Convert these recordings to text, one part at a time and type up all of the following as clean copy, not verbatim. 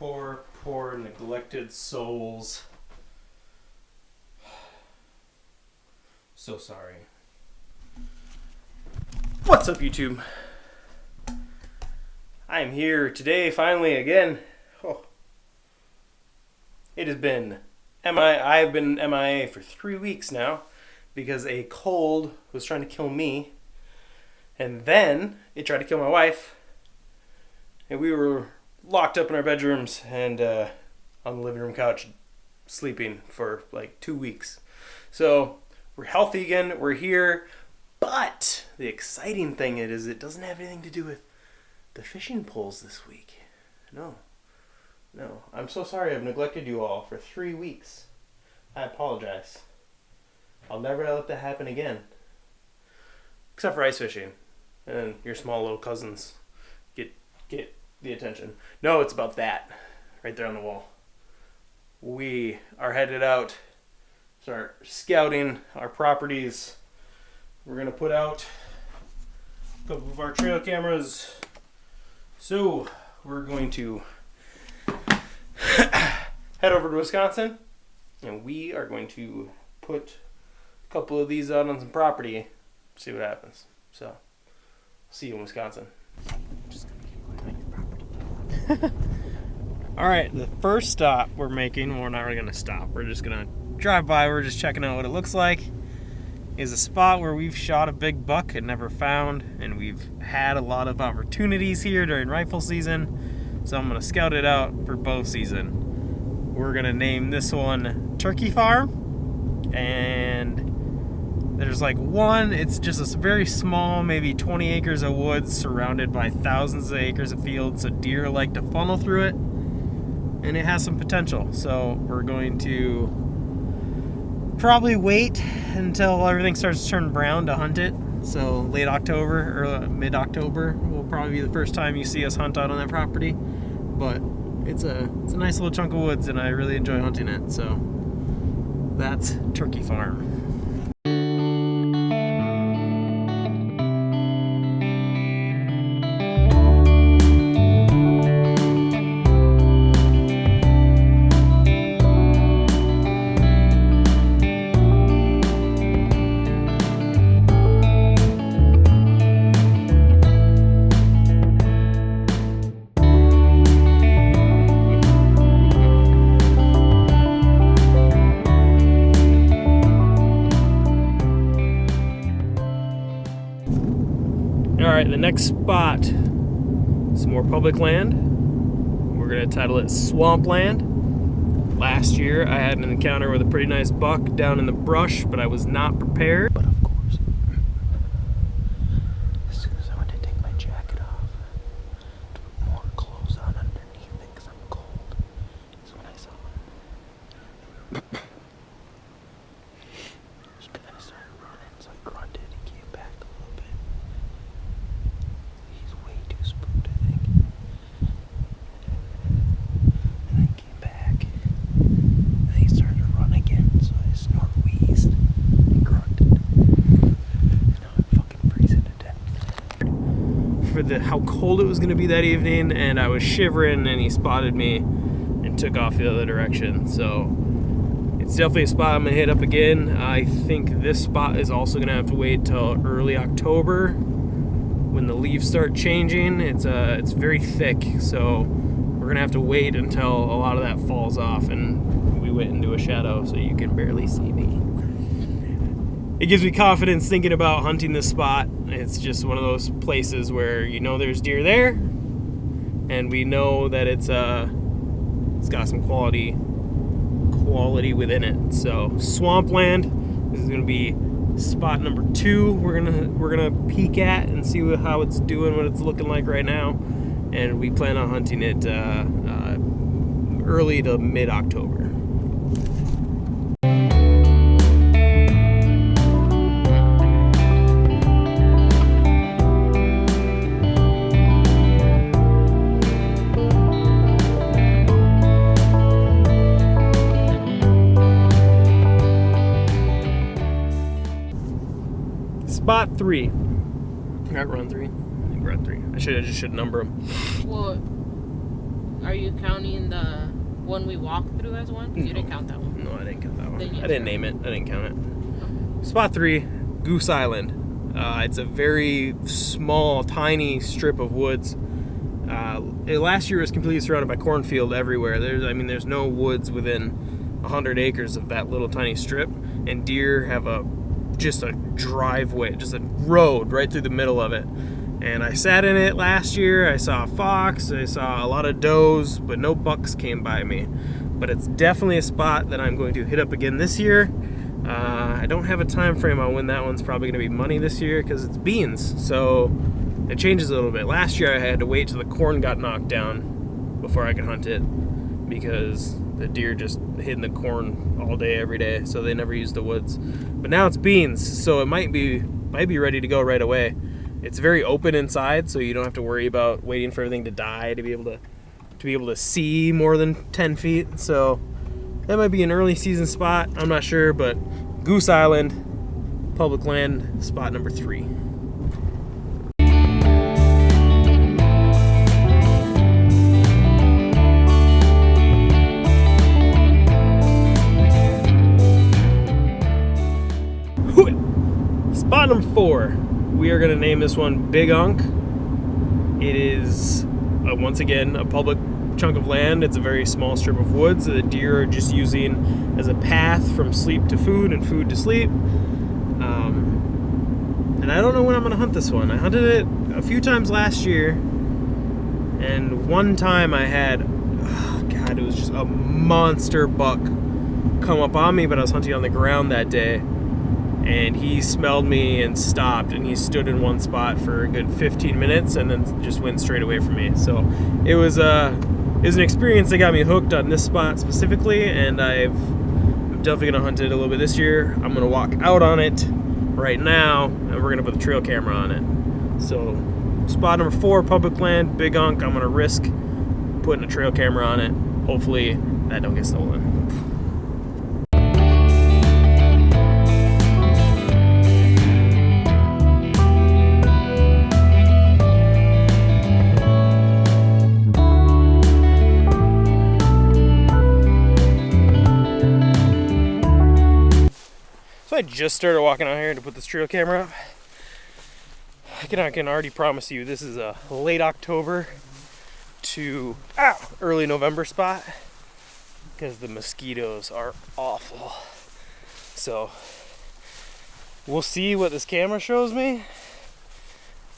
Poor neglected souls. So sorry. What's up, YouTube? I am here today finally again. Oh. It has been I've been MIA for 3 weeks now because a cold was trying to kill me, and then it tried to kill my wife, and we were locked up in our bedrooms and on the living room couch sleeping for like 2 weeks. So we're healthy again, we're here, but the exciting thing is it doesn't have anything to do with the fishing poles this week. No, I'm so sorry I've neglected you all for 3 weeks. I apologize. I'll never let that happen again. Except for ice fishing. And your small little cousins get the attention. No, it's about that. Right there on the wall. We are headed out, start scouting our properties. We're going to put out a couple of our trail cameras. So we're going to head over to Wisconsin, and we are going to put a couple of these out on some property, see what happens. So, see you in Wisconsin. Just gonna keep going on your property. All right, the first stop we're making, we're not really gonna stop. We're just gonna drive by. We're just checking out what it looks like. Is a spot where we've shot a big buck and never found, and we've had a lot of opportunities here during rifle season. So I'm gonna scout it out for bow season. We're gonna name this one Turkey Farm, and there's like one, it's just a very small, maybe 20 acres of woods surrounded by thousands of acres of fields, so deer like to funnel through it, and it has some potential. So we're going to probably wait until everything starts to turn brown to hunt it. So late October or mid-October will probably be the first time you see us hunt out on that property. But it's a nice little chunk of woods, and I really enjoy hunting it. So that's Turkey Farm. Alright, the next spot, some more public land. We're going to title it Swampland. Last year I had an encounter with a pretty nice buck down in the brush, but I was not prepared. But of course, as soon as I went to take my jacket off, to put more clothes on underneath it because I'm cold, is when I saw him. He kind of started running, so I grunted and came back a little bit. He's way too spooked, I think. And then came back. And he started to run again, so I snort wheezed and grunted. And now I'm fucking freezing to death. For how cold it was going to be that evening, and I was shivering, and he spotted me and took off the other direction. So it's definitely a spot I'm going to hit up again. I think this spot is also going to have to wait till early October when the leaves start changing. It's very thick, so we're going to have to wait until a lot of that falls off and we went into a shadow so you can barely see me. It gives me confidence thinking about hunting this spot. It's just one of those places where you know there's deer there, and we know that it's got some quality within it. So Swampland, this is going to be spot number 2. We're gonna peek at and see how it's doing, what it's looking like right now, and we plan on hunting it early to mid-October. Spot 3. I got run 3. I think we're at 3. I should number them. What? Are you counting the one we walked through as one? You didn't count that one. No, I didn't count that one. Then yes. I didn't name it. I didn't count it. Spot 3, Goose Island. It's a very small, tiny strip of woods. Last year it was completely surrounded by cornfield everywhere. There's no woods within 100 acres of that little tiny strip, and deer have just a driveway, just a road right through the middle of it. And I sat in it last year. I saw a fox, I saw a lot of does, but no bucks came by me. But it's definitely a spot that I'm going to hit up again this year. I don't have a time frame on when that one's probably going to be money this year because it's beans, so it changes a little bit. Last year I had to wait till the corn got knocked down before I could hunt it because the deer just hid in the corn all day every day, so they never used the woods. But now it's beans, so it might be ready to go right away. It's very open inside, so you don't have to worry about waiting for everything to die to be able to see more than 10 feet. So that might be an early season spot. I'm not sure, but Goose Island, public land, spot number 3. Spot number 4. We are going to name this one Big Unk. It is, once again, a public chunk of land. It's a very small strip of woods that the deer are just using as a path from sleep to food and food to sleep. And I don't know when I'm going to hunt this one. I hunted it a few times last year, and one time I had, it was just a monster buck come up on me, but I was hunting on the ground that day. And he smelled me and stopped, and he stood in one spot for a good 15 minutes and then just went straight away from me. So it was an experience that got me hooked on this spot specifically, and I'm definitely going to hunt it a little bit this year. I'm going to walk out on it right now, and we're going to put the trail camera on it. So spot number 4, public land, Big Unk. I'm going to risk putting a trail camera on it. Hopefully that don't get stolen. So I just started walking out here to put this trail camera up. I can already promise you this is a late October to early November spot because the mosquitoes are awful. So we'll see what this camera shows me,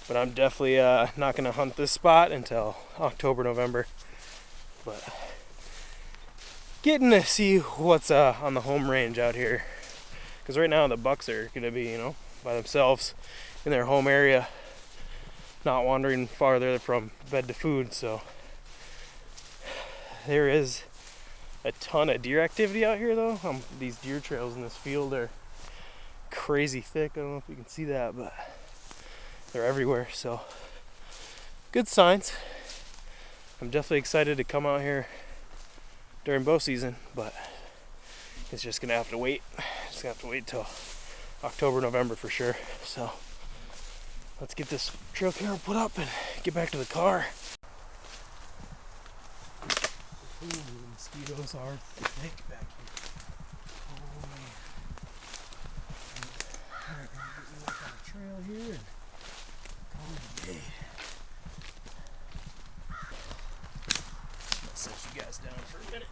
but I'm definitely not going to hunt this spot until October, November. But getting to see what's on the home range out here. Because right now the bucks are going to be, by themselves in their home area, not wandering farther from bed to food. So there is a ton of deer activity out here, though. These deer trails in this field are crazy thick. I don't know if you can see that, but they're everywhere. So good signs. I'm definitely excited to come out here during bow season, but it's just gonna have to wait. Just gonna have to wait till October, November for sure. So let's get this trail camera put up and get back to the car. Ooh, the mosquitoes are thick back here. Oh man. Alright, we're gonna get back on the trail here and call it a day. I'll set you guys down for a minute.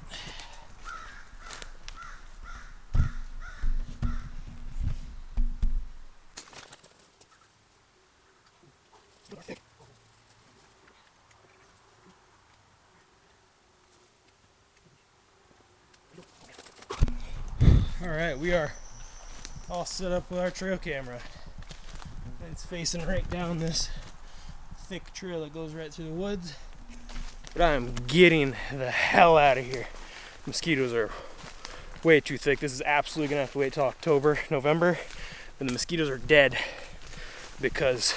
Alright, we are all set up with our trail camera. It's facing right down this thick trail that goes right through the woods. But I'm getting the hell out of here. Mosquitoes are way too thick. This is absolutely going to have to wait till October, November. And the mosquitoes are dead because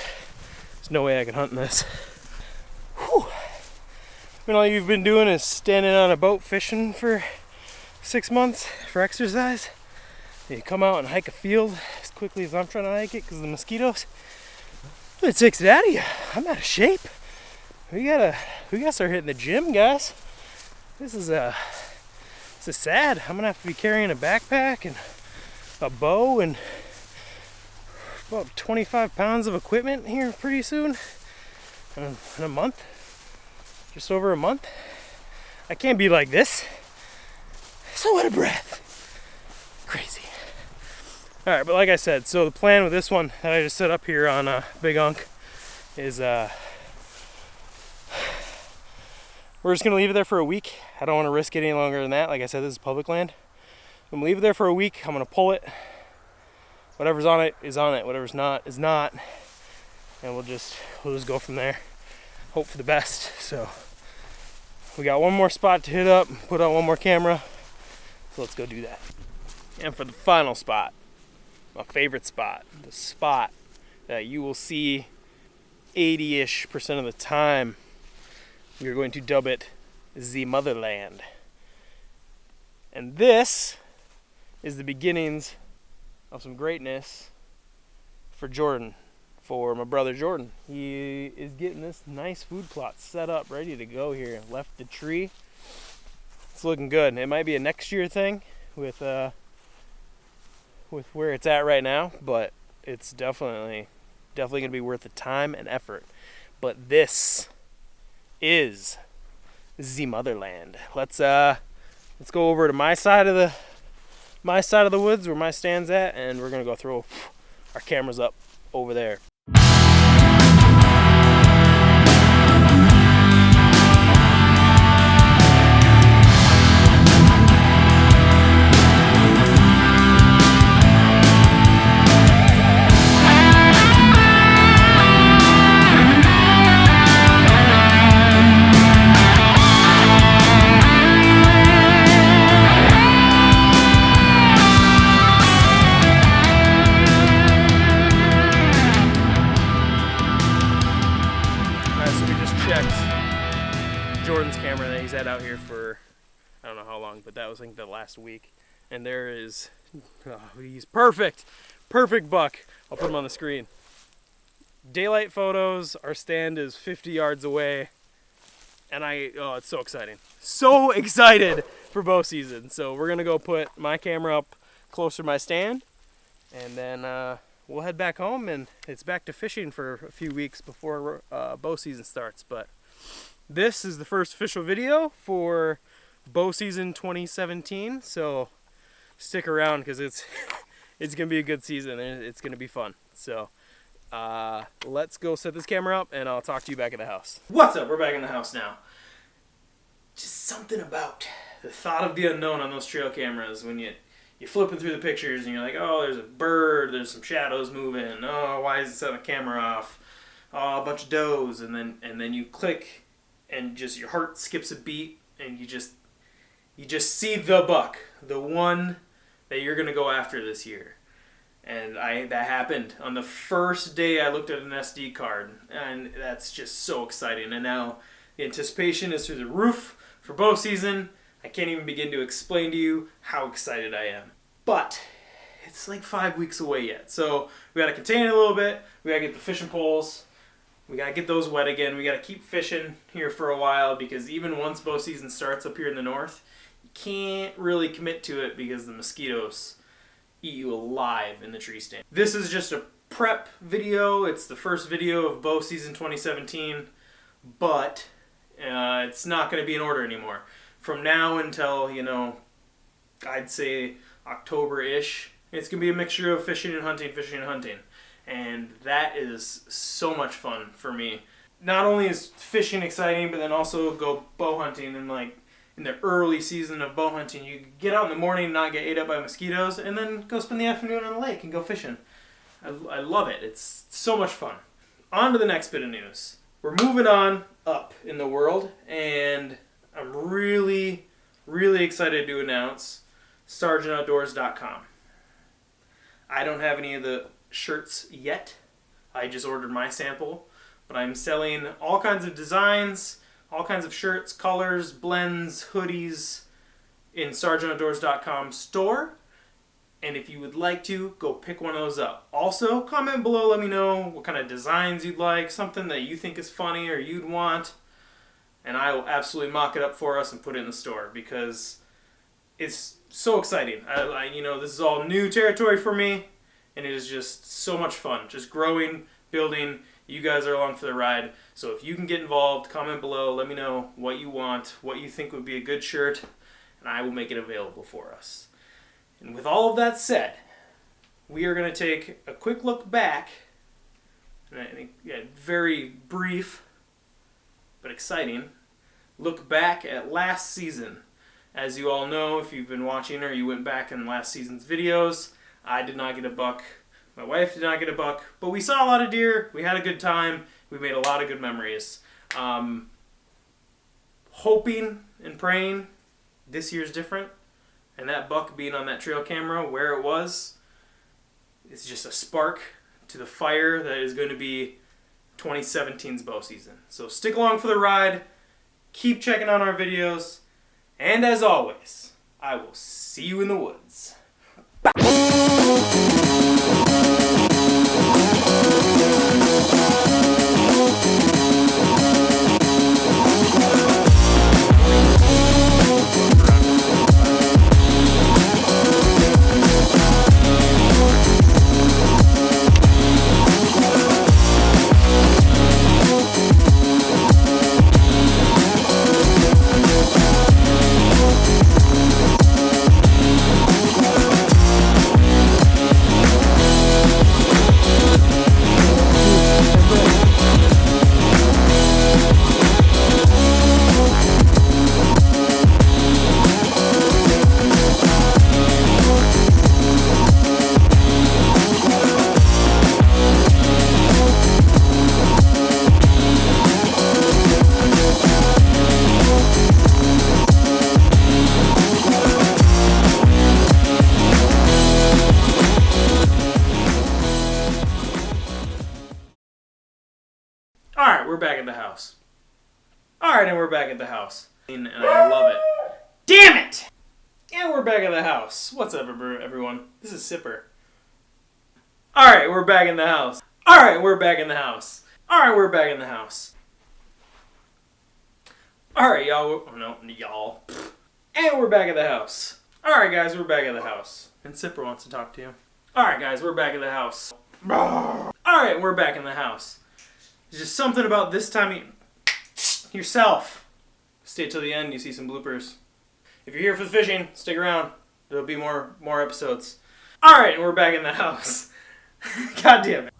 there's no way I can hunt in this. Whew. When all you've been doing is standing on a boat fishing for 6 months for exercise, you come out and hike a field as quickly as I'm trying to hike it because of the mosquitoes, it takes it out of you. I'm out of shape. We gotta start hitting the gym, guys. This is sad. I'm gonna have to be carrying a backpack and a bow and about 25 pounds of equipment here pretty soon. In a month, just over a month. I can't be like this. So out of breath. Crazy. All right, but like I said, so the plan with this one that I just set up here on Big Unk is we're just gonna leave it there for a week. I don't want to risk it any longer than that. Like I said, this is public land. I'm gonna leave it there for a week. I'm gonna pull it. Whatever's on it is on it. Whatever's not is not. And we'll just go from there. Hope for the best. So we got one more spot to hit up, put on one more camera. So let's go do that. And for the final spot, my favorite spot, the spot that you will see 80-ish% of the time, we are going to dub it the Motherland. And this is the beginnings of some greatness for Jordan, for my brother Jordan. He is getting this nice food plot set up, ready to go here. Left the tree. It's looking good. It might be a next year thing with where it's at right now, but it's definitely going to be worth the time and effort. But this is the Motherland. Let's go over to my side of the woods where my stand's at, and we're gonna go throw our cameras up over there. Jordan's camera that he's had out here for I don't know how long, but that was like the last week. And there is, he's perfect buck. I'll put him on the screen. Daylight photos, our stand is 50 yards away. And it's so exciting. So excited for bow season. So we're gonna go put my camera up closer to my stand, and then we'll head back home, and it's back to fishing for a few weeks before bow season starts. But this is the first official video for bow season 2017, so stick around because it's gonna be a good season and it's gonna be fun. So let's go set this camera up, and I'll talk to you back at the house. What's up? We're back in the house now. Just something about the thought of the unknown on those trail cameras when you're flipping through the pictures and you're like, oh, there's a bird, there's some shadows moving, oh, why is it setting the camera off, oh, a bunch of does, and then you click and just your heart skips a beat, and you just see the buck, the one that you're gonna go after this year. And that happened on the first day I looked at an SD card, and that's just so exciting. And now the anticipation is through the roof for bow season. I can't even begin to explain to you how excited I am. But it's like 5 weeks away yet, so we gotta contain it a little bit. We gotta get the fishing poles. We gotta get those wet again. We gotta keep fishing here for a while, because even once bow season starts up here in the north, you can't really commit to it because the mosquitoes eat you alive in the tree stand. This is just a prep video. It's the first video of bow season 2017, but it's not gonna be in order anymore. From now until, I'd say October-ish, it's gonna be a mixture of fishing and hunting, fishing and hunting. And that is so much fun for me. Not only is fishing exciting, but then also go bow hunting. And like in the early season of bow hunting, you get out in the morning and not get ate up by mosquitoes, and then go spend the afternoon on the lake and go fishing. I love it. It's so much fun. On to the next bit of news. We're moving on up in the world, and I'm really, really excited to announce SergeantOutdoors.com. I don't have any of the shirts yet. I just ordered my sample, but I'm selling all kinds of designs, all kinds of shirts, colors, blends, hoodies in SergeantOutdoors.com store. And if you would like to, go pick one of those up. Also, comment below, let me know what kind of designs you'd like, something that you think is funny or you'd want. and I will absolutely mock it up for us and put it in the store because it's so exciting. This is all new territory for me, and it is just so much fun. Just growing, building. You guys are along for the ride. So if you can get involved, comment below. Let me know what you want, what you think would be a good shirt, and I will make it available for us. And with all of that said, we are going to take a quick look back, and very brief but exciting look back at last season. As you all know, if you've been watching or you went back in last season's videos, I did not get a buck. My wife did not get a buck, but we saw a lot of deer. We had a good time. We made a lot of good memories. Hoping and praying this year's different, and that buck being on that trail camera where it was, it's just a spark to the fire that is going to be 2017's bow season. So stick along for the ride. Keep checking out our videos. And as always, I will see you in the woods. Alright, we're back at the house. Alright, and we're back at the house. And I love it. Damn it! And we're back at the house. What's up, everyone? This is Sipper. Alright, we're back in the house. Alright, we're back in the house. Alright, we're back in the house. Alright, y'all. Oh, no, y'all. And we're back at the house. Alright, guys, we're back at the house. And Sipper wants to talk to you. Alright, guys, we're back at the house. Alright, we're back in the house. There's just something about this time yourself. Stay till the end, you see some bloopers. If you're here for the fishing, stick around. There'll be more episodes. Alright, we're back in the house. God damn it.